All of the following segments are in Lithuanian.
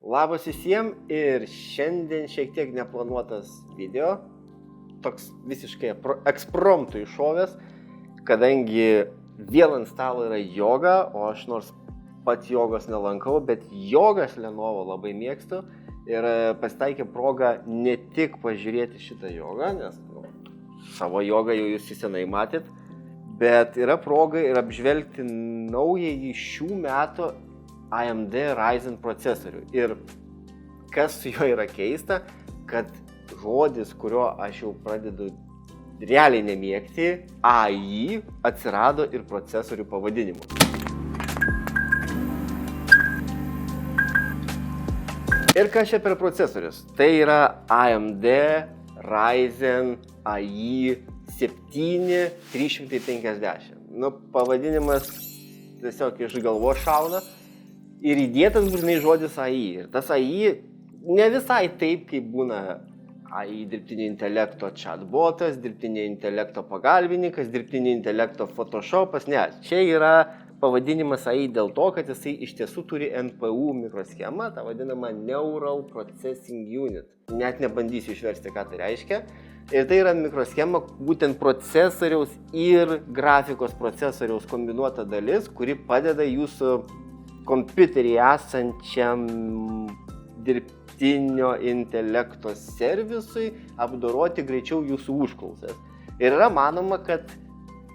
Labas visiems ir šiandien šiek tiek neplanuotas video, toks visiškai ekspromtų iššovęs, kadangi vėl ant stalo yra joga, o aš nors pats jogos nelankau, bet jogas Lenovo labai mėgstu ir pasitaikė proga ne tik pažiūrėti šitą jogą, nes savo jogą jau jūs senai matėt, bet yra proga ir apžvelgti naująjį šių metų AMD Ryzen procesorių. Ir kas su juo yra keista, kad žodis, kurio aš jau pradedu realiai nemėgti, AI, atsirado ir procesorių pavadinimu. Ir kas čia per procesorius? Tai yra AMD Ryzen AI 7 350. Pavadinimas tiesiog iš galvos šauna. Ir įdėtas būtinai žodis AI. Ir tas AI ne visai taip, kaip būna AI dirbtinio intelekto chatbotas, dirbtinio intelekto pagalbininkas, dirbtinio intelekto photoshopas. Ne, čia yra pavadinimas AI dėl to, kad jisai iš tiesų turi NPU mikroschemą, tą vadinamą Neural Processing Unit. Net nebandysiu išversti, ką tai reiškia. Ir tai yra mikroschema, būtent procesoriaus ir grafikos procesoriaus kombinuota dalis, kuri padeda jūsų kompiuterį esančiam dirbtinio intelekto servisui apdoroti greičiau jūsų užklausas. Ir yra manoma, kad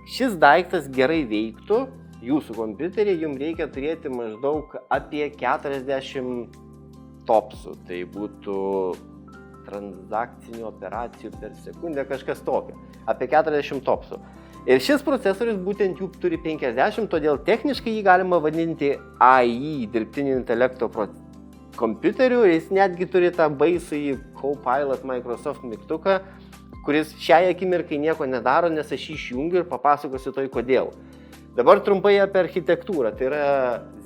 šis daiktas gerai veiktų jūsų kompiuterį, jums reikia turėti maždaug apie 40 topsų. Tai būtų transakcinių operacijų per sekundę, kažkas tokio. Apie 40 topsų. Ir šis procesorius būtent jų turi 50, todėl techniškai jį galima vadinti AI, dirbtinio intelekto kompiuteriu. Jis netgi turi tą baisųjį Copilot Microsoft mygtuką, kuris šiai akimirkai nieko nedaro, nes aš jį išjungiu ir papasakosiu toj kodėl. Dabar trumpai apie architektūrą. Tai yra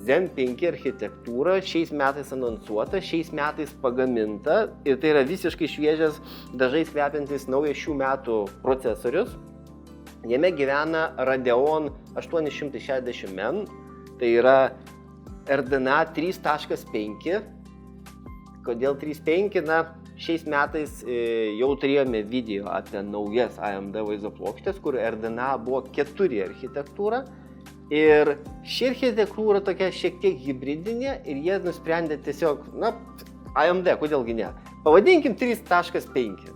Zen 5 architektūra, šiais metais anonsuota, šiais metais pagaminta ir tai yra visiškai šviežias, dažais kvepiantis naujas šių metų procesorius. Jame gyvena Radeon 860M, tai yra RDNA 3.5. Kodėl 3.5? Šiais metais jau turėjome video apie naujas AMD vaizdo plokštės, kur RDNA buvo 4 architektūra. Ir ši architektūra tokia šiek tiek hibridinė ir jie nusprendė tiesiog, AMD, kodėlgi ne? Pavadinkim 3.5.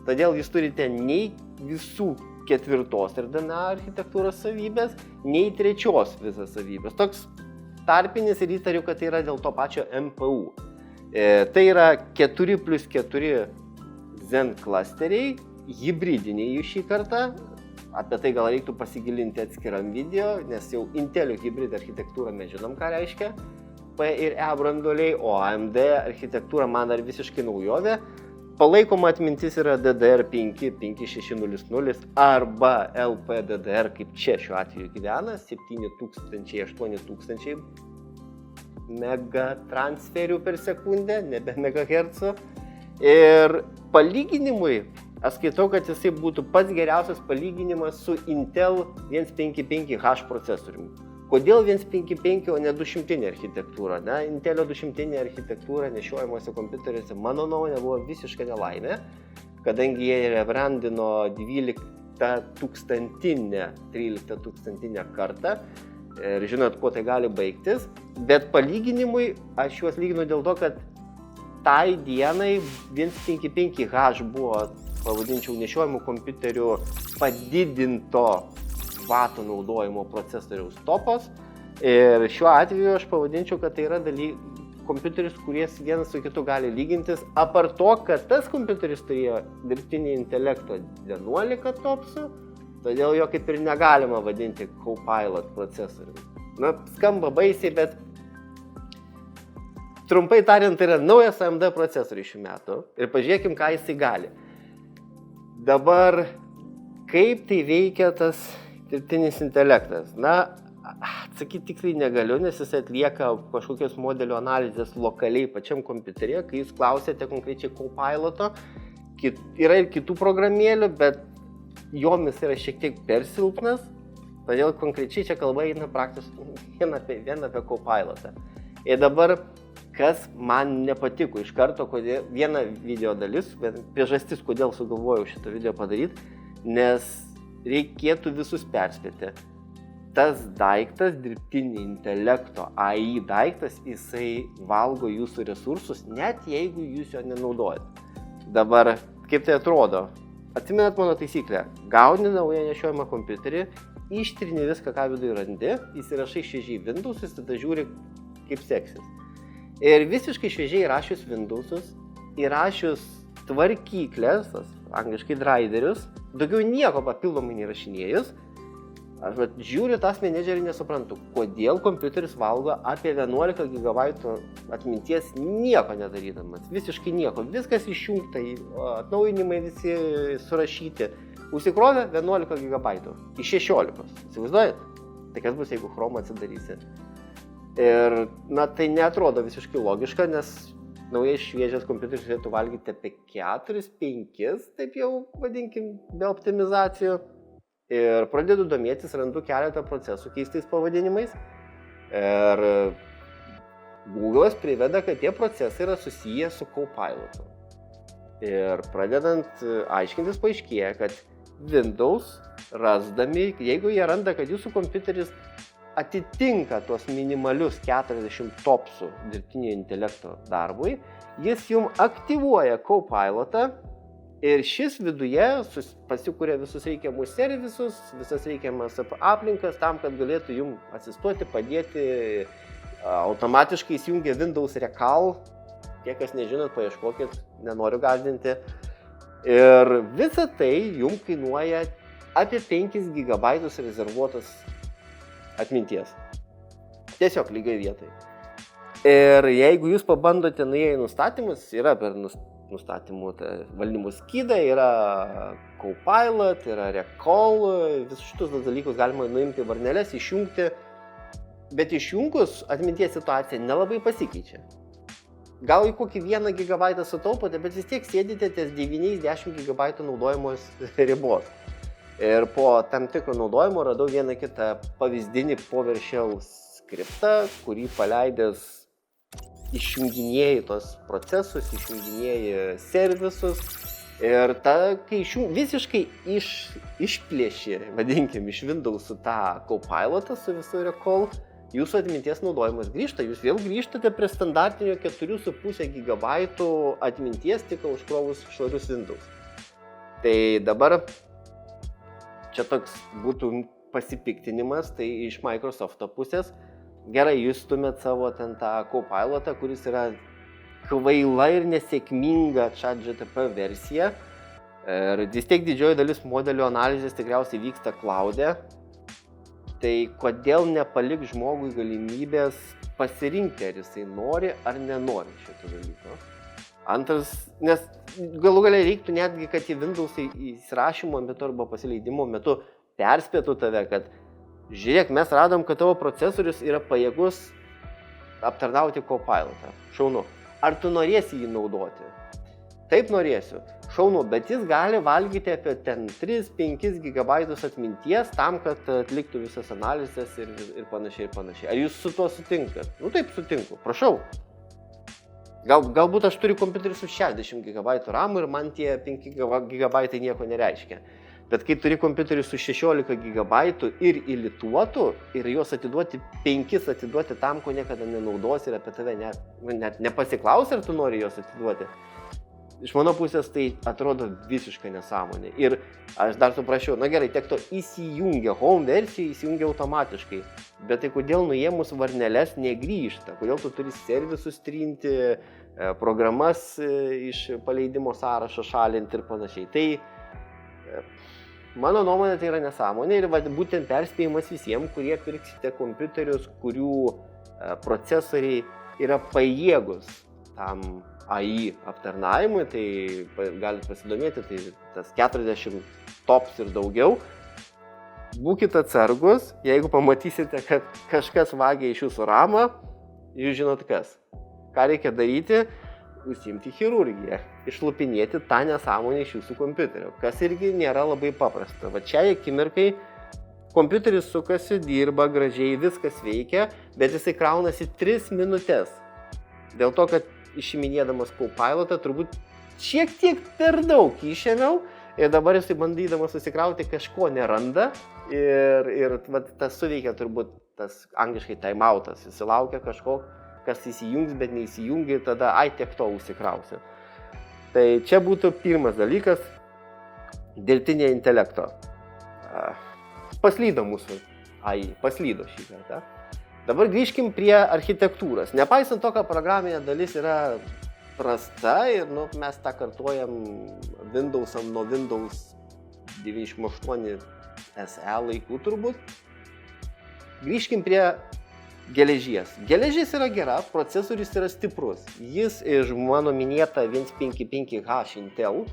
Todėl jūs turite nei visų 4 RDNA architektūros savybės, nei 3 visas savybės. Toks tarpinis ir įtariu, kad tai yra dėl to pačio MPU. Tai yra 4+4 Zen klasteriai, hibridiniai jų šį kartą. Apie tai gal reiktų pasigilinti atskiram video, nes jau Intelio hibrid architektūrą mes žinom, ką reiškia P ir E branduoliai, o AMD architektūra man dar visiškai naujovė. Palaikoma atmintis yra DDR5 5600 arba LPDDR, kaip čia šiuo atveju gyvena, 7000-8000 megatransferių per sekundę, nebe megahercų. Ir palyginimui, aš skaitau, kad jisai būtų pats geriausias palyginimas su Intel 155H procesoriumi. Kodėl 155, o ne 200 architektūra? Intelio 200 architektūra nešiojimuose kompiuteriuose, mano nuomonė, buvo visiškai nelaimė, kadangi jie rebrandino 12 000 kartą ir žinot, kuo tai gali baigtis. Bet palyginimui aš juos lyginu dėl to, kad tai dienai 155H buvo, pavadinčiau, nešiojimų kompiuterių padidinto vatų naudojimo procesoriaus topas. Ir šiuo atveju aš pavadinčiau, kad tai yra kompiuteris, kuris vienas su kitu gali lygintis. Apart to, kad tas kompiuteris turėjo dirbtinio intelekto 11 topsų, todėl jo kaip ir negalima vadinti Copilot procesoriumi. Skamba baisiai, bet trumpai tariant, tai yra naujas AMD procesorius šių metų. Ir pažiūrėkim, ką jisai gali. Dabar, kaip tai veikia tas dirbtinis intelektas? Atsakyti tikrai negaliu, nes jis atlieka kažkokios modelio analizės lokaliai pačiam kompiuteryje, kai jūs klausėte konkrečiai Copiloto. Yra ir kitų programėlių, bet jomis yra šiek tiek per silpnas, todėl konkrečiai čia kalba eina praktiškai vien apie Copilotą. Ir dabar, kas man nepatiko iš karto, kodėl viena video dalis, priežastis, kodėl sugalvojau šitą video padaryti, nes reikėtų visus perspėti. Tas daiktas, dirbtinio intelekto AI daiktas, jisai valgo jūsų resursus, net jeigu jūs jo nenaudojat. Dabar, kaip tai atrodo? Atsimenat mano taisyklę, gauni naują nešiojamą kompiuterį, ištrini viską, ką viduje randi, įsirašai šviežiai Windowsus, tada žiūri, kaip seksis. Ir visiškai šviežiai įrašius Windowsus, įrašius tvarkyklės, angliškai driverius, daugiau nieko papildomai neįrašinėjus, aš žiūriu tas menedžerį nesuprantu, kodėl kompiuteris valgo apie 11 GB atminties nieko nedarydamas, visiškai nieko, viskas išjungta, atnaujinimai visi surašyti, užsikrovė 11 GB iš 16, įsivaizduojat? Tai kas bus, jeigu Chrome atsidarysi? Ir, tai neatrodo visiškai logiška, nes naujai šviežias kompiuteris turėtų valgyti apie 4-5, taip jau vadinkim, be optimizacijų. Ir pradedu domėtis, randu keletą procesų keistais pavadinimais. Ir Google'as priveda, kad tie procesai yra susiję su Copilotu. Ir pradedant aiškintis paaiškėja, kad Windows rasdami, jeigu jie randa, kad jūsų kompiuteris atitinka tuos minimalius 40 topsų dirbtinio intelekto darbui, jis jums aktyvuoja Copilotą ir šis viduje pasikuria visus reikiamus servisus, visas reikiamas aplinkas tam, kad galėtų jums asistuoti, padėti, automatiškai įsijungia Windows Recall, tie, kas nežinot, paieškokit, nenoriu gąsdinti. Ir visa tai jums kainuoja apie 5 GB rezervuotos atminties. Tiesiog lygiai vietai. Ir jeigu jūs pabandote nuėję į nustatymus, yra per nustatymų valdymų skydą, yra Copilot, yra Recall, visus šitus dalykus galima nuimti varneles, išjungti, bet išjungus atminties situacija nelabai pasikeičia. Gal į kokį 1 GB sutaupote, bet vis tiek sėdite ties 9-10 GB naudojimos ribos. Ir po tam tikro naudojimo radau vieną kitą pavyzdinį PowerShell skriptą, kurį paleidęs išjunginėjai tos procesus, išjunginėjai servisus ir kai visiškai išplėši, vadinkim, iš Windowsų tą Copilotą su visu Recall, jūsų atminties naudojimas grįžta, jūs vėl grįžtate prie standartinio 4,5 GB atminties tik užkrovus švarius Windows. Tai dabar čia toks būtų pasipiktinimas, tai iš Microsoft'o pusės. Gerai, jūs stumėt savo ten tą Copilotą, kuris yra kvaila ir nesėkminga ChatGPT versija. Ir vis tiek didžioji dalis modelio analizės tikriausiai vyksta cloud'e. Tai kodėl nepalik žmogui galimybės pasirinkti, ar jisai nori ar nenori šito dalyko. Antras, nes galų galiai reiktų netgi, kad į Windows įsirašymo metu arba pasileidimo metu perspėtų tave, kad žiūrėk, mes radom, kad tavo procesorius yra pajėgus aptarnauti Copilotą. Šaunu. Ar tu norėsi jį naudoti? Taip norėsiu. Šaunu, bet jis gali valgyti apie 3-5 GB atminties tam, kad atliktų visas analizės ir panašiai ir panašiai. Ar jūs su tuo sutinkat? Taip, sutinku. Prašau. Galbūt aš turiu kompiuterį su 60 GB RAM ir man tie 5 GB nieko nereiškia. Bet kai turi kompiuterį su 16 GB ir įlituotų ir juos atiduoti 5 atiduoti tam, ko niekada nenaudosi ir apie tave net nepasiklausi, ar tu nori juos atiduoti. Iš mano pusės tai atrodo visiškai nesąmonė. Ir aš dar suprašiau, gerai, tiek to įsijungia, home versija įsijungia automatiškai. Bet tai kodėl nuėmus varneles negrįžta? Kodėl tu turi servisus trinti, programas iš paleidimo sąrašo šalinti ir panašiai. Tai mano nuomonė tai yra nesąmonė ir būtent perspėjimas visiems, kurie pirksite kompiuterius, kurių procesoriai yra pajėgus tam AI aptarnavimui, tai galite pasidomėti, tai tas 40 tops ir daugiau. Būkite atsargus, jeigu pamatysite, kad kažkas vagia iš jūsų ramą, jūs žinot kas. Ką reikia daryti? Užsiimti chirurgiją, išlupinėti tą nesąmonę iš jūsų kompiuterio, kas irgi nėra labai paprasta. Va čia akimirkai kompiuteris sukasi, dirba gražiai, viskas veikia, bet jisai kraunasi 3 minutės. dėl to, kad išiminėdamas Copilotą turbūt šiek tiek per daug išėmiau ir dabar jisai bandydamas susikrauti kažko neranda ir tas suveikia turbūt tas angliškai timeoutas, jis laukia kažko, kas įsijungs, bet neįsijungia ir tada tiek to užsikrausiu. Tai čia būtų pirmas dalykas - dirbtinio intelekto. Paslydo mūsų AI, paslydo šį kartą. Dabar grįžkim prie architektūros. Nepaisant to, kad programinė dalis yra prasta ir mes tą kartuojam Windows'am nuo Windows 98 SE laikų turbūt. Grįžkim prie geležies. Geležis yra gera, procesorius yra stiprus. Jis iš mano minėta 155H Intel,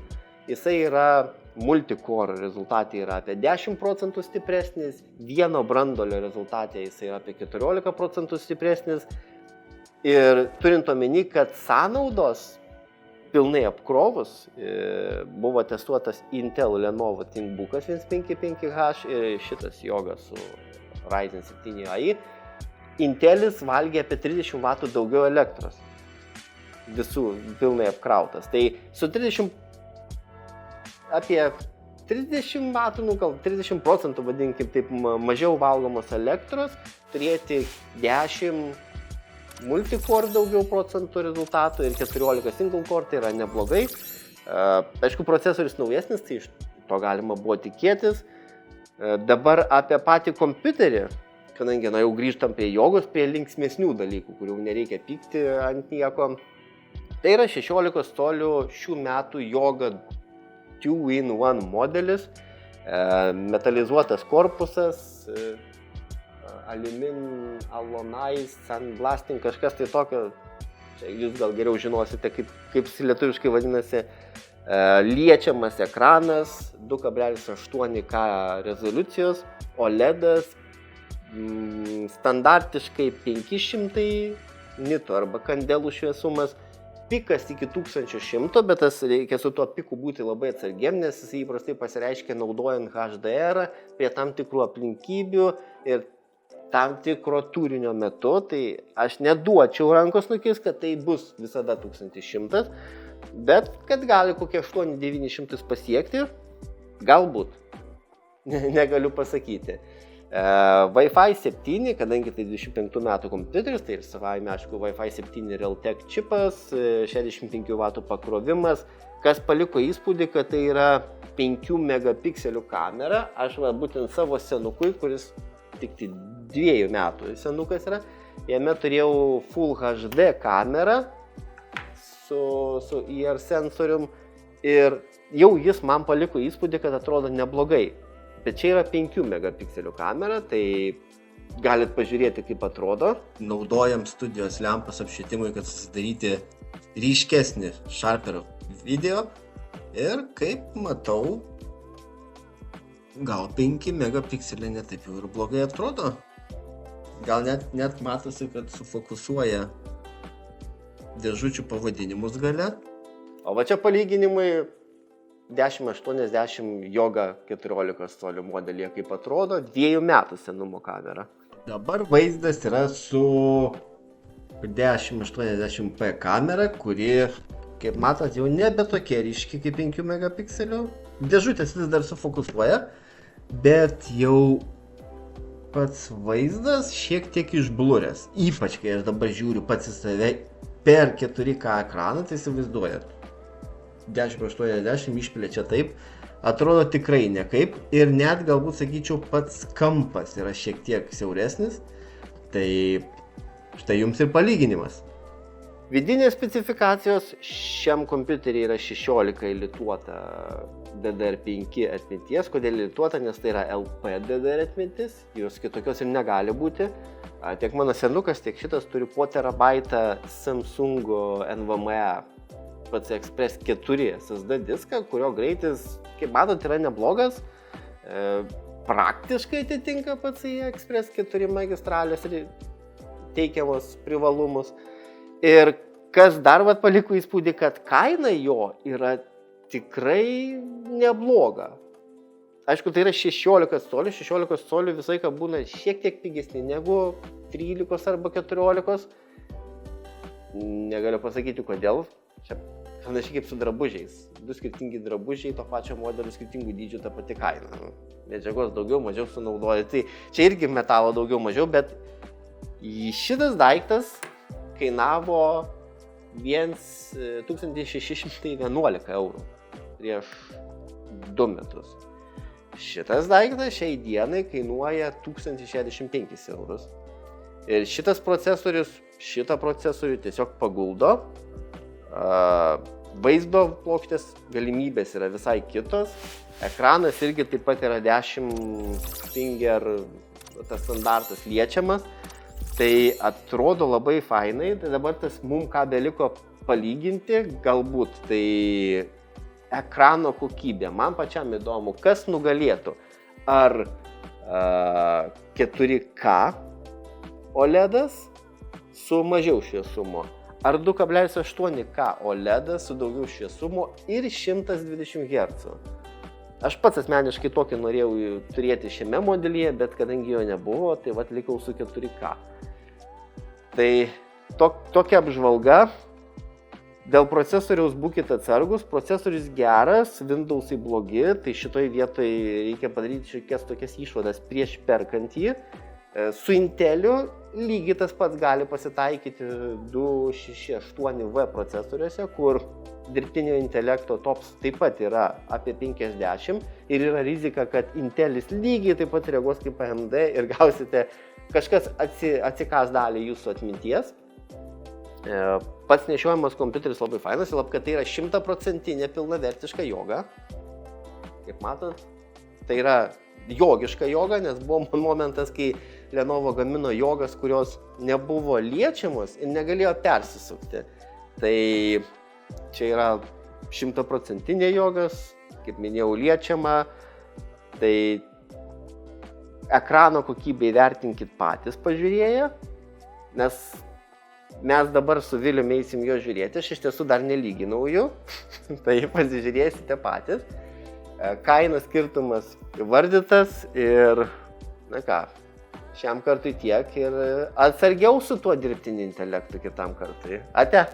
jisai yra multicore rezultatai yra apie 10% stipresnis, vieno brandolio rezultatai jisai yra apie 14% stipresnis. Ir turint omeny, kad sąnaudos pilnai apkrovus, buvo testuotas Intel Lenovo ThinkBookas 155H ir šitas jogas su Ryzen 7 AI, Intelis valgė apie 30 W daugiau elektros. Visų pilnai apkrautas. Tai su 30 apie 30 W, gal 30% vadinkim taip mažiau valgomos elektros, turėti 10 multicore daugiau procentų rezultatų ir 14 single core, tai yra neblogai. Aišku, procesorius naujesnis, tai iš to galima buvo tikėtis. Dabar apie patį kompiuterį, kadangi jau grįžtam prie jogos, prie linksmesnių dalykų, kurių nereikia pykti ant nieko. Tai yra 16 colių šių metų Yoga 2-in-1 modelis, metalizuotas korpusas, aluminium, sandblasting, kažkas tai tokio, čia jūs gal geriau žinosite, kaip lietuviškai vadinasi, liečiamas ekranas, 2,8K rezoliucijos, OLEDas, standartiškai 500 nitų arba kandelų šviesumas, pikas iki 1100, bet reikia su tuo piku būti labai atsargiem, nes jis įprastai pasireiškia naudojant HDR prie tam tikrų aplinkybių ir tam tikro turinio metu, tai aš neduočiau rankos nukis, kad tai bus visada 1100, bet kad gali kokie 8-900 pasiekti, galbūt, negaliu pasakyti. Wi-Fi 7, kadangi tai 25 metų kompiuteris, tai ir savaime, aišku, Wi-Fi 7 Realtek čipas, 65 W pakrovimas, kas paliko įspūdį, kad tai yra 5 megapikselių kamera. Aš būtent savo senukui, kuris tik 2 metų senukas yra, jame turėjau Full HD kamerą su IR sensorium ir jau jis man paliko įspūdį, kad atrodo neblogai. Bet čia yra 5 megapikselių kamera, tai galit pažiūrėti, kaip atrodo. Naudojam studijos lempas apšvietimui, kad susidaryti ryškesnį Sharperio video. Ir kaip matau, gal 5 megapikseliai netaip jau ir blogai atrodo. Gal net matosi, kad sufokusuoja dėžučių pavadinimus gale. O va čia palyginimai 1080 Yoga 14 colių modelyje kaip atrodo, 2 metų senumo kamera. Dabar vaizdas yra su 1080p kamera, kuri, kaip matot, jau nebe tokia ryški kaip 5 megapikselių. Dėžutės vis dar sufokusuoja, bet jau pats vaizdas šiek tiek išbluręs. Ypač, kai aš dabar žiūriu pats į save per 4K ekraną, tai įsivaizduojat. 1080 išplečia taip, atrodo tikrai nekaip ir net galbūt sakyčiau pats kampas yra šiek tiek siauresnis, tai štai jums ir palyginimas. Vidinės specifikacijos šiam kompiuteriai yra 16 lituota DDR5 atminties. Kodėl lituota? Nes tai yra LP DDR atmintis, jos kitokios ir negali būti. Tiek mano senukas, tiek šitas turi po terabaitą Samsung NVMe PCI Express 4 SSD diską, kurio greitis, kaip matot, yra neblogas. Praktiškai atitinka PCI Express 4 magistralės teikiamus privalumus. Ir kas dar paliko įspūdį, kad kaina jo yra tikrai nebloga. Aišku, tai yra 16 colių. 16 colių visą laiką būna šiek tiek pigesni negu 13 arba 14. negaliu pasakyti kodėl. Čia panašiai kaip su drabužiais. 2 skirtingi drabužiai, to pačio modelio skirtingų dydžių, ta pati kaina. Medžiagos daugiau, mažiau sunaudoja. Tai čia irgi metalo daugiau, mažiau, bet šitas daiktas kainavo 1611 eurų prieš 2 metus. Šitas daiktas šiai dienai kainuoja 1065 eurus. Ir šitas procesorius, šitą procesorių tiesiog paguldo. Vaizdo plokštės galimybės yra visai kitos. Ekranas irgi taip pat yra 10 finger, tas standartas liečiamas. Tai atrodo labai fainai. Tai dabar tas mums ką beliko palyginti, galbūt tai ekrano kokybė. Man pačiam įdomu, kas nugalėtų. Ar 4K OLEDas su mažiau šviesumo, ar 2,8K OLEDas su daugiau šviesumo ir 120 Hz. Aš pats asmeniškai tokį norėjau turėti šiame modelyje, bet kadangi jo nebuvo, tai vat likau su 4K. Tai tokia apžvalga. Dėl procesoriaus būkite atsargus, procesorius geras, Windowsai blogi, tai šitoj vietoj reikia padaryti šiokias tokias išvadas prieš perkant jį. Su Inteliu lygiai tas pats gali pasitaikyti 268V procesoriuose, kur dirbtinio intelekto tops taip pat yra apie 50 ir yra rizika, kad Intelis lygiai taip pat reaguos kaip AMD ir gausite kažkas atsikas dalį jūsų atminties. Pats nešiojamas kompiuteris labai fainas, ir kad tai yra 100% pilnavertiška joga. Kaip matot, tai yra jogiška joga, nes buvo momentas, kai Lenovo gamino jogas, kurios nebuvo liečiamos ir negalėjo persisukti. Tai čia yra 100% jogas, kaip minėjau, liečiama. Tai ekrano kokybę įvertinkit patys pažiūrėję, nes mes dabar su Viliumi eisim jo žiūrėti, aš iš tiesų dar nelyginau jų, tai pasižiūrėsite patys. Kainos skirtumas įvardytas ir, na ką, šiam kartui tiek ir atsargiau su tuo dirbtiniu intelektu kitam kartui. Ate!